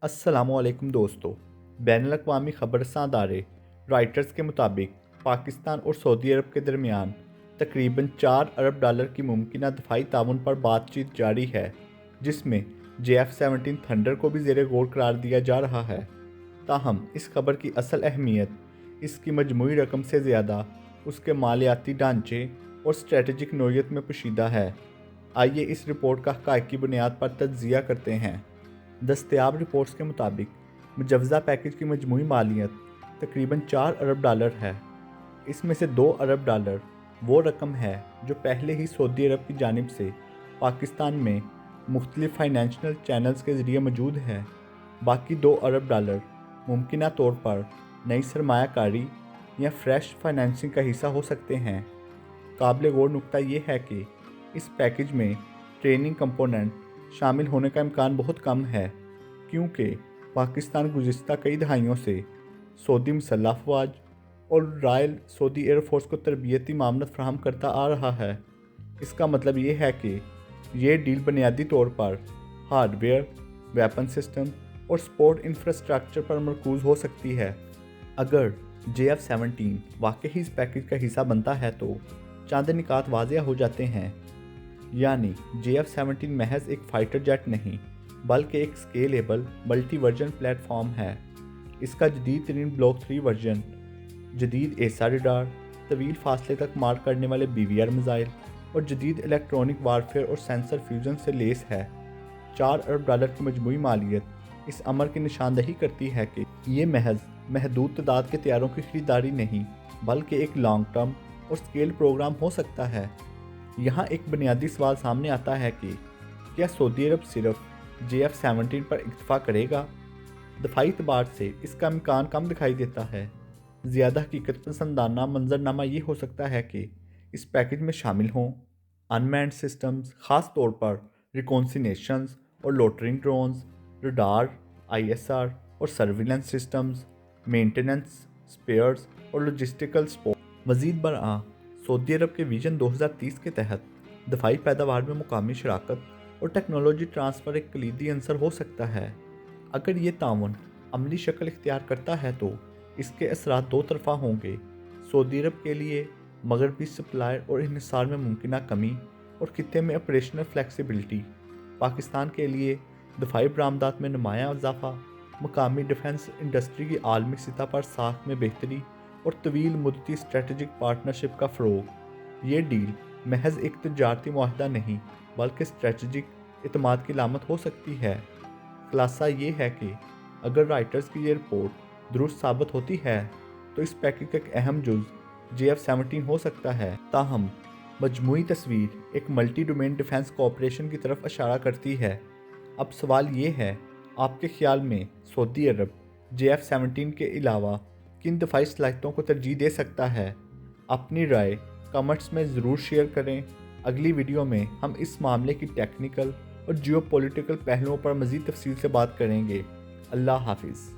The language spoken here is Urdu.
السلام علیکم دوستو، بین الاقوامی خبررساں ادارے رائٹرز کے مطابق پاکستان اور سعودی عرب کے درمیان تقریباً $4 ارب کی ممکنہ دفاعی تعاون پر بات چیت جاری ہے، جس میں JF-17 تھنڈر کو بھی زیر غور قرار دیا جا رہا ہے۔ تاہم اس خبر کی اصل اہمیت اس کی مجموعی رقم سے زیادہ اس کے مالیاتی ڈھانچے اور اسٹریٹجک نوعیت میں پوشیدہ ہے۔ آئیے اس رپورٹ کا حقائق کی بنیاد پر تجزیہ کرتے ہیں۔ دستیاب رپورٹس کے مطابق مجوزہ پیکج کی مجموعی مالیت تقریباً $4 ارب ہے۔ اس میں سے $2 ارب وہ رقم ہے جو پہلے ہی سعودی عرب کی جانب سے پاکستان میں مختلف فائنینشیل چینلز کے ذریعے موجود ہے۔ باقی $2 ارب ممکنہ طور پر نئی سرمایہ کاری یا فریش فائنینسنگ کا حصہ ہو سکتے ہیں۔ قابل غور نکتہ یہ ہے کہ اس پیکج میں ٹریننگ کمپوننٹ شامل ہونے کا امکان بہت کم ہے، کیونکہ پاکستان گزشتہ کئی دہائیوں سے سعودی مسلح افواج اور رائل سعودی ایئر فورس کو تربیتی معاونت فراہم کرتا آ رہا ہے۔ اس کا مطلب یہ ہے کہ یہ ڈیل بنیادی طور پر ہارڈ ویئر، ویپن سسٹم اور سپورٹ انفراسٹرکچر پر مرکوز ہو سکتی ہے۔ اگر JF-17 واقعی اس پیکج کا حصہ بنتا ہے تو چند نکات واضح ہو جاتے ہیں، یعنی JF-17 محض ایک فائٹر جیٹ نہیں بلکہ ایک scalable multi version plate form ہے۔ اس کا جدید ترین بلاک 3 ورژن، جدید ایسا ریڈار، طویل فاصلے تک مار کرنے والے BVR میزائل اور جدید الیکٹرونک وارفیئر اور سینسر فیوژن سے لیس ہے۔ $4 ارب کی مجموعی مالیت اس امر کی نشاندہی کرتی ہے کہ یہ محض محدود تعداد کے طیاروں کی خریداری نہیں بلکہ ایک لانگ ٹرم اور اسکیل پروگرام ہو سکتا ہے۔ یہاں ایک بنیادی سوال سامنے آتا ہے کہ کیا سعودی عرب صرف JF-17 پر اکتفا کرے گا؟ دفاعی اعتبار سے اس کا امکان کم دکھائی دیتا ہے۔ زیادہ حقیقت پسندانہ منظرنامہ یہ ہو سکتا ہے کہ اس پیکج میں شامل ہوں انمینڈ سسٹمز، خاص طور پر ریکونسینیشنز اور لوٹرنگ ڈرونز، ریڈار، ISR اور سرویلنس سسٹمز، مینٹیننس، سپیئرز اور لاجسٹیکل سپورٹ۔ مزید برآں، سعودی عرب کے ویژن 2030 کے تحت دفاعی پیداوار میں مقامی شراکت اور ٹیکنالوجی ٹرانسفر ایک کلیدی عنصر ہو سکتا ہے۔ اگر یہ تعاون عملی شکل اختیار کرتا ہے تو اس کے اثرات دو طرفہ ہوں گے۔ سعودی عرب کے لیے مغربی سپلائر اور انحصار میں ممکنہ کمی اور خطے میں آپریشنل فلیکسیبلٹی، پاکستان کے لیے دفاعی برآمدات میں نمایاں اضافہ، مقامی ڈیفنس انڈسٹری کی عالمی سطح پر ساکھ میں بہتری اور طویل مدتی اسٹریٹجک پارٹنرشپ کا فروغ۔ یہ ڈیل محض ایک تجارتی معاہدہ نہیں بلکہ اسٹریٹجک اعتماد کی علامت ہو سکتی ہے۔ خلاصہ یہ ہے کہ اگر رائٹرز کی یہ رپورٹ درست ثابت ہوتی ہے تو اس پیکج کا ایک اہم جز JF-17 ہو سکتا ہے۔ تاہم مجموعی تصویر ایک ملٹی ڈومین ڈیفنس کوآپریشن کی طرف اشارہ کرتی ہے۔ اب سوال یہ ہے، آپ کے خیال میں سعودی عرب JF-17 کے علاوہ کن دفاعی صلاحیتوں کو ترجیح دے سکتا ہے؟ اپنی رائے کمنٹس میں ضرور شیئر کریں۔ اگلی ویڈیو میں ہم اس معاملے کی ٹیکنیکل اور جیو پولیٹیکل پہلوؤں پر مزید تفصیل سے بات کریں گے۔ اللہ حافظ۔